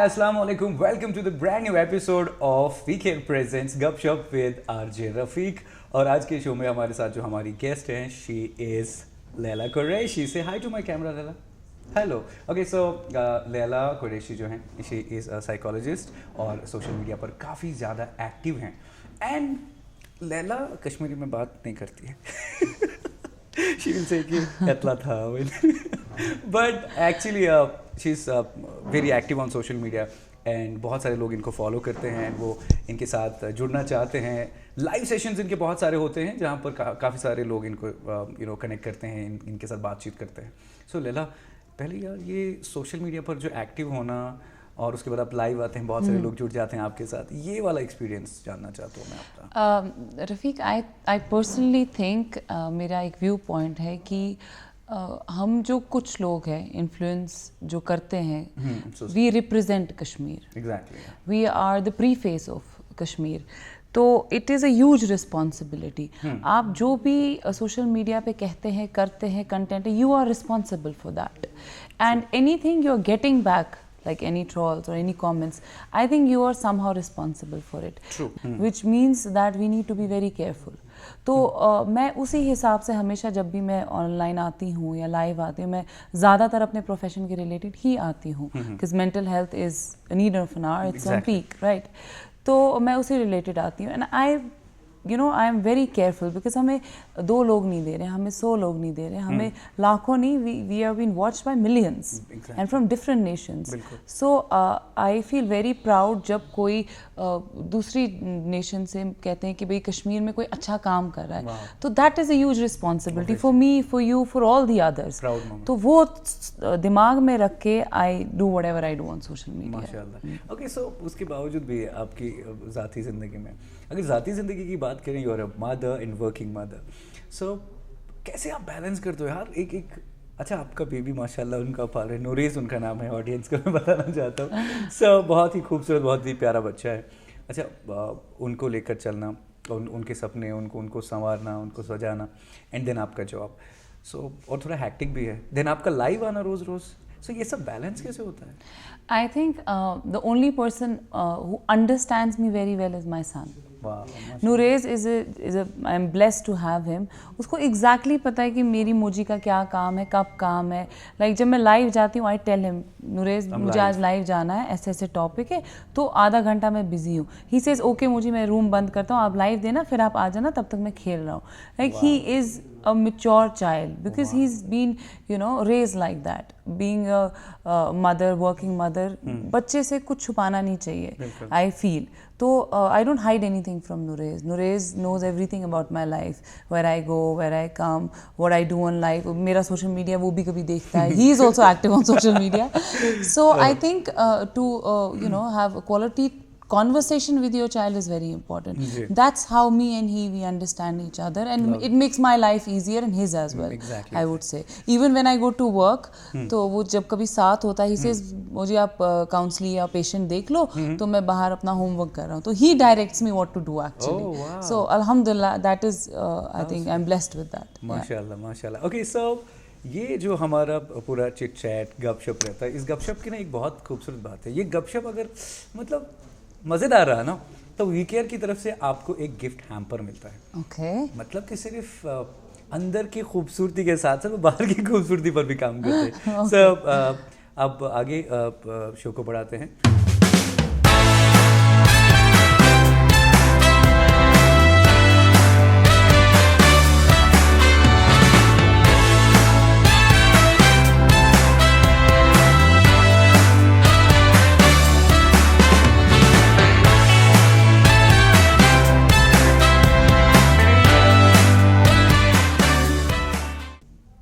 Assalamu alaikum. Welcome to the brand new episode of VK Presents Gupshup with RJ Rafiq. और आज के show में हमारे साथ जो हमारी गेस्ट हैं, she is Leila Qureshi. Say hi to my camera, Leila. Hello. Okay, so Leila Qureshi जो हैं, she is a psychologist और सोशल मीडिया पर काफ़ी ज़्यादा एक्टिव हैं. And Leila कश्मीरी में बात नहीं करती है. She will say कि एतला था. But actually she's very active on social media and बहुत सारे लोग इनको फॉलो करते हैं. वो इनके साथ जुड़ना चाहते हैं. लाइव सेशंस इनके बहुत सारे होते हैं जहाँ पर काफ़ी सारे लोग इनको कनेक्ट करते हैं, इनके साथ बातचीत करते हैं. सो लेला, पहले यार ये सोशल मीडिया पर जो एक्टिव होना और उसके बाद आप लाइव आते हैं, बहुत सारे लोग जुड़ जाते हैं आपके साथ, ये वाला एक्सपीरियंस जानना चाहता हूँ मैं आपका. रफ़ीक, आई पर्सनली थिंक मेरा एक व्यू पॉइंट है कि हम जो कुछ लोग हैं इन्फ्लुएंस जो करते हैं, we represent Kashmir. Exactly. We are the preface of Kashmir. तो it is a huge responsibility. आप जो भी सोशल मीडिया पे कहते हैं, करते हैं, content, you are responsible for that. And anything you are getting back, like any trolls or any comments, I think you are somehow responsible for it. True. Which means that we need to be very careful. तो मैं उसी हिसाब से हमेशा जब भी मैं online आती हूँ या लाइव आती हूँ, मैं ज़्यादातर अपने प्रोफेशन के रिलेटेड ही आती हूँ, because mental health is need of an hour, it's on peak, right. तो मैं उसी रिलेटेड आती हूँ. And I am very careful because हमें 2 लोग नहीं दे रहे, हमें 100 लोग नहीं दे रहे, हमें लाखों नहीं, we are been watched by millions and from different nations. So I feel very proud जब कोई दूसरी नेशन से कहते हैं कि भाई कश्मीर में कोई अच्छा काम कर रहा है. तो that is a huge responsibility for me, for you, for all the others. तो वो दिमाग में रख के I do whatever I do on social media. माशाल्लाह. ओके, सो उसके बावजूद भी आपकी ज़ाती ज़िंदगी में, अगर ज़ाती ज़िंदगी की बात करें, you are a mother and working mother, so कैसे आप बैलेंस करते हो यार? एक अच्छा, आपका बेबी माशाल्लाह उनका पाल रहे, नूरेज़ उनका नाम है, ऑडियंस को मैं बताना चाहता हूँ. सो बहुत ही खूबसूरत, बहुत ही प्यारा बच्चा है. अच्छा, उनको लेकर चलना, उनके सपने, उनको संवारना, उनको सजाना, एंड देन आपका जॉब, सो और थोड़ा हैक्टिक भी है, देन आपका लाइव आना रोज़ रोज़. सो ये सब बैलेंस कैसे होता है? I think the only person who understands me very well is my son. Wow. Nurez is a I'm blessed to have him. उसको exactly पता है कि मेरी मोजी का क्या काम है, कब काम है. Like जब मैं लाइव जाती हूँ, I tell him, Nurez मुझे आज लाइव जाना है, ऐसे ऐसे टॉपिक है, तो आधा घंटा मैं बिजी हूँ. He says okay, मुझे मैं रूम बंद करता हूँ, आप लाइव देना, फिर आप आ जाना, तब तक मैं खेल रहा हूँ. Like he is a mature child because he's been raised like that. Being a mother, working mother, बच्चे से कुछ छुपाना नहीं चाहिए, I feel. तो I don't hide anything from Nurez. Nurez knows everything about my life, where I go, where I come, what I do on live. मेरा social media वो भी कभी देखता है. He is also active on social media. So I think to have a quality conversation with your child is very important. That's how me and we understand each other, and it makes my life easier and his as well. Exactly. I would say even when I go to work, तो वो जब कभी साथ होता है, he says मुझे आप counsellee या पेशेंट देख लो, तो मैं बाहर अपना होमवर्क कर रहा हूँ, तो he directs me what to do actually. Oh, wow. So alhamdulillah, that is I think I'm blessed with that. माशाल्लाह माशाल्लाह. Okay, so ये जो हमारा पूरा चिट चैट गपशप रहता है, इस गपशप की ना एक बहुत खूबसूरत बात है. ये गपशप अगर मतलब मज़ेदार रहा ना, तो वीकेयर की तरफ से आपको एक गिफ्ट हैम्पर मिलता है. Okay. मतलब कि सिर्फ अंदर की खूबसूरती के साथ साथ बाहर की खूबसूरती पर भी काम करते हैं. सो अब आगे शो को बढ़ाते हैं.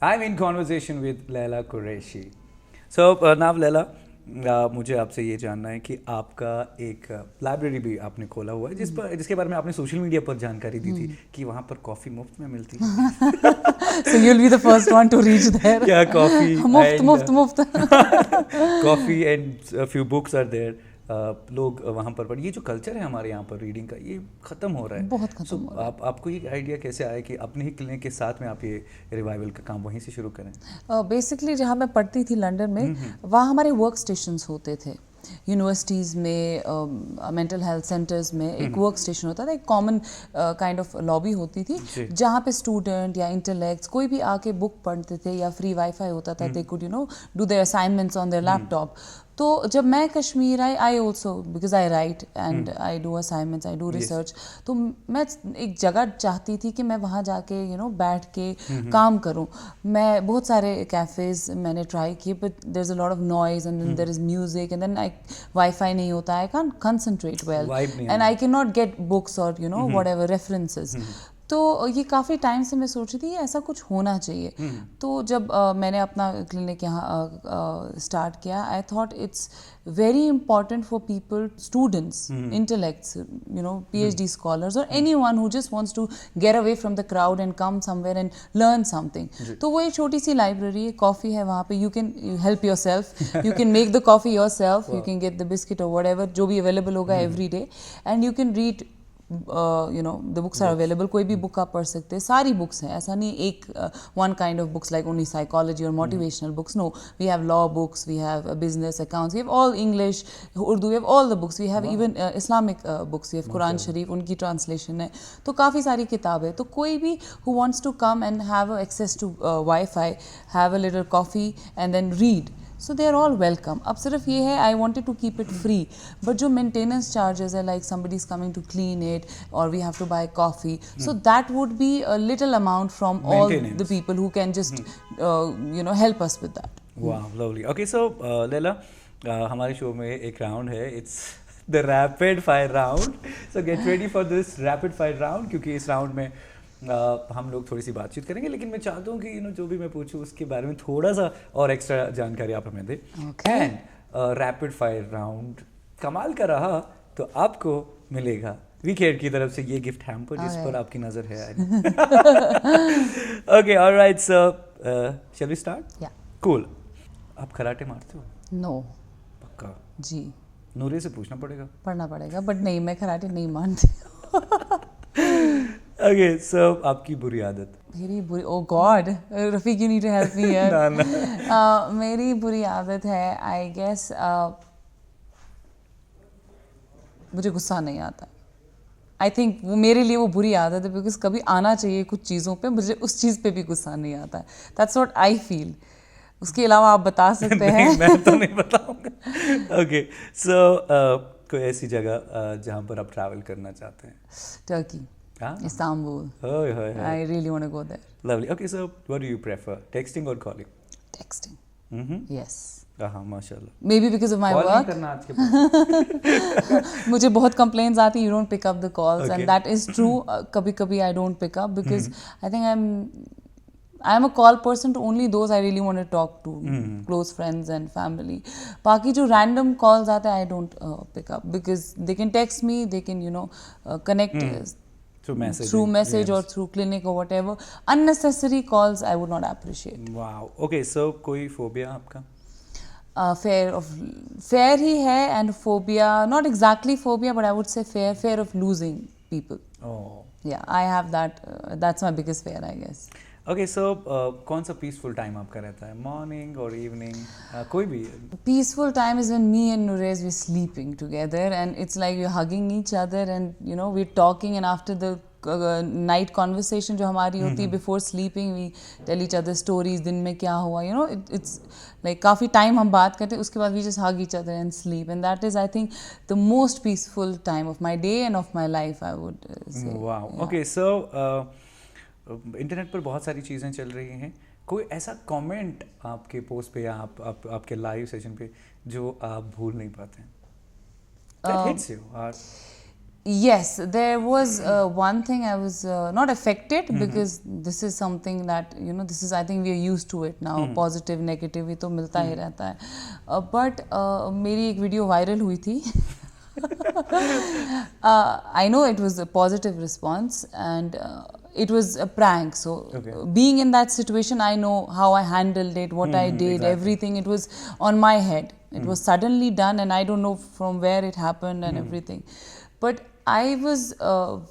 I'm in conversation with Leila Qureshi. So now Leila, मुझे आपसे ये जानना है कि आपका एक लाइब्रेरी भी आपने खोला हुआ है, जिसके बारे में आपने सोशल मीडिया पर जानकारी दी थी कि वहाँ पर कॉफ़ी मुफ्त में मिलती है. So you'll be the first one to reach there. क्या कॉफ़ी मुफ्त. Coffee and a few books are there. लोग वहाँ पर ये जो कल्चर है हमारे यहाँ पर रीडिंग का, ये ख़त्म हो रहा है. बहुत ख़त्म हो रहा है. आपको ये आइडिया कैसे आया कि अपने ही क्लिनिक के साथ में आप ये रिवाइवल का काम वहीं से शुरू करें? बेसिकली जहाँ मैं पढ़ती थी लंदन में, वहाँ हमारे वर्क स्टेशंस होते थे. यूनिवर्सिटीज़ में, मेंटल हेल्थ सेंटर्स में एक वर्क स्टेशन होता था, एक कॉमन काइंड ऑफ लॉबी होती थी जहाँ पे स्टूडेंट या इंटेलेक्ट्स कोई भी आके बुक पढ़ते थे या फ्री वाईफाई होता था, they could do their assignments on their laptop. तो जब मैं Kashmir I also because I right and I do assignments, I do research, तो मैं एक जगह चाहती थी कि मैं वहाँ जाके बैठ के काम करूँ. मैं बहुत सारे कैफ़ेज़ मैंने ट्राई किए, but there is a lot of noise and then there is music and then wifi नहीं होता, I can concentrate well and I can not get books और वट एवर रेफरेंसेज. तो ये काफ़ी टाइम से मैं सोच रही थी ऐसा कुछ होना चाहिए. तो जब मैंने अपना क्लिनिक यहाँ स्टार्ट किया, I thought it's very important for people, students, intellects, PhD scholars और anyone who just wants to get away from the crowd and come somewhere and learn something. तो वो एक छोटी सी लाइब्रेरी है, coffee है वहाँ पे, you can help your self, you can make the coffee your self, you can get the biscuit और what ever जो भी अवेलेबल होगा every day, and you can read the books are available. कोई भी book आप पढ़ सकते हैं, सारी बुक्स हैं, ऐसा नहीं एक one kind of books like only psychology or motivational books. No, we have law books, we have business accounts, we have all English, Urdu, we have all the books, we have even Islamic books, we have Quran Sharif, उनकी translation है, तो काफ़ी सारी किताब है. तो कोई भी who wants to come and have access to Wi-Fi, have a little coffee and then read, so they are all welcome. अब सिर्फ ये है, I wanted to keep it free, but जो maintenance charges है, like somebody is coming to clean it or we have to buy coffee, so that would be a little amount from all the people who can just help us with that. Wow, lovely. Okay, so Leila, हमारे show में एक round है, it's the rapid fire round. So get ready for this rapid fire round, क्योंकि इस round में हम लोग थोड़ी सी बातचीत करेंगे, लेकिन मैं चाहता हूँ कि जो भी मैं पूछूँ उसके बारे में थोड़ा सा और एक्स्ट्रा जानकारी आप हमें दें. एंड रैपिड फायर राउंड कमाल का रहा तो आपको मिलेगा वीकेंड की तरफ से ये गिफ्ट हैम्पर जिस पर आपकी नज़र है. Okay, alright, so shall we start? Yeah, cool. आप कराटे मारते हो? नो. पक्का? जी. नूरे से पूछना पड़ेगा. पढ़ना पड़ेगा, बट नहीं, मैं कराटे नहीं मानती. Okay, so आपकी बुरी आदत? मेरी बुरी, oh God, Rafiq, you need to help me here. ना. मेरी बुरी आदत है, I guess, मुझे गुस्सा नहीं आता. I think वो मेरे लिए वो बुरी आदत है, बिकॉज कभी आना चाहिए कुछ चीज़ों पे, मुझे उस चीज़ पे भी गुस्सा नहीं आता है. That's what I feel. उसके अलावा आप बता सकते हैं. मैं तो नहीं बताऊंगा. Okay, so कोई ऐसी जगह जहाँ पर आप ट्रैवल करना चाहते हैं? Turkey. Istanbul. I really want to go there. Lovely. Okay, so what do you prefer, texting or calling? Texting. Yes. हाँ, माशाल्लाह. Maybe because of my Call work. नहीं करना आज के बाद. मुझे बहुत complaints आती, you don't pick up the calls, and that is true. कभी-कभी I don't pick up because I think I'm a call person to only those I really want to talk to, close friends and family. बाकी जो random calls आते हैं, I don't pick up because they can text me, they can connect through message or through clinic or whatever. Unnecessary calls I would not appreciate. Wow. Okay, so कोई phobia आपका? Fear ही है, and phobia, not exactly phobia, but I would say fear of losing people. Oh. Yeah, I have that. That's my biggest fear, I guess. Okay, so कौन सा peaceful time आपका रहता है? Morning or evening? कोई भी? Peaceful time is when me and Nurez we're sleeping together, and it's like we're hugging each other, and we're talking, and after the night conversation जो हमारी होती है before sleeping, we tell each other stories, दिन में क्या हुआ, it's like काफ़ी time हम बात करते हैं, उसके बाद we just hug each other and sleep, and that is, I think, the most peaceful time of my day and of my life, I would say. Wow. Yeah. Okay, so internet पर बहुत सारी चीज़ें चल रही हैं, कोई ऐसा comment आपके पोस्ट पे या आपके लाइव सेशन पे जो आप भूल नहीं पाते हैं? That hits you hard. Yes, there was one thing I was not affected because this is something that this is, I think, we are used to it now. Positive, negative, ये तो मिलता ही रहता है. But मेरी एक video viral हुई थी. I know it was a positive response, and it was a prank. So being in that situation, I know how I handled it, what I did, exactly. Everything. It was on my head. It was suddenly done, and I don't know from where it happened and everything. But I was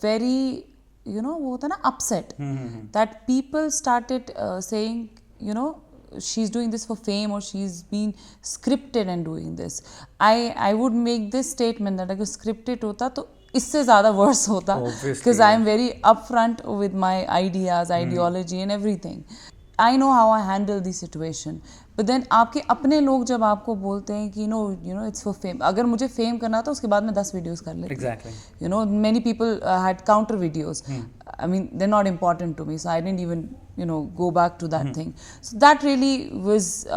very, वो होता ना, upset that people started saying, she's doing this for fame or she's been scripted and doing this. I would make this statement that अगर scripted होता तो इससे ज़्यादा verse होता, because I am very upfront with my ideas, ideology and everything. I know how I handle the situation. But then आपके अपने लोग जब आपको बोलते हैं कि you know it's for fame. अगर मुझे fame करना था उसके बाद मैं 10 videos कर लेती. Exactly. You know, many people had counter videos. I mean, they're not important to me, so I didn't even go back to that thing. So that really was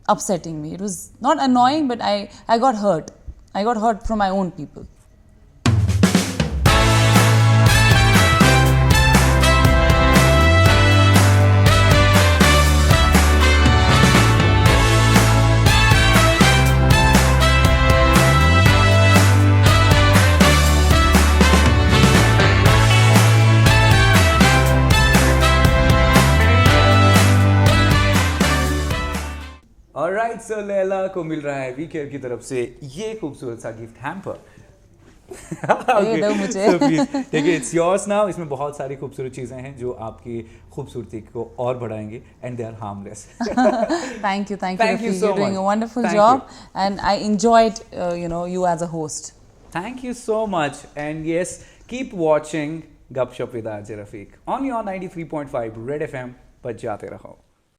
upsetting me. It was not annoying, but I got hurt. I got hurt from my own people. Alright, so Laila को मिल रहा है WeCare की तरफ से ये खूबसूरत सा gift hamper. दो मुझे. So please, देखिए it's yours now. इसमें बहुत सारी खूबसूरत चीज़ें हैं जो आपकी खूबसूरती को और बढ़ाएंगी and they are harmless. Thank you, Thank you Rafiq. so You're doing much. a wonderful Thank job, you. and I enjoyed you as a host. Thank you so much, and yes, keep watching Gupshup with RJ Rafiq on your 93.5 Red FM. बच जाते रहो.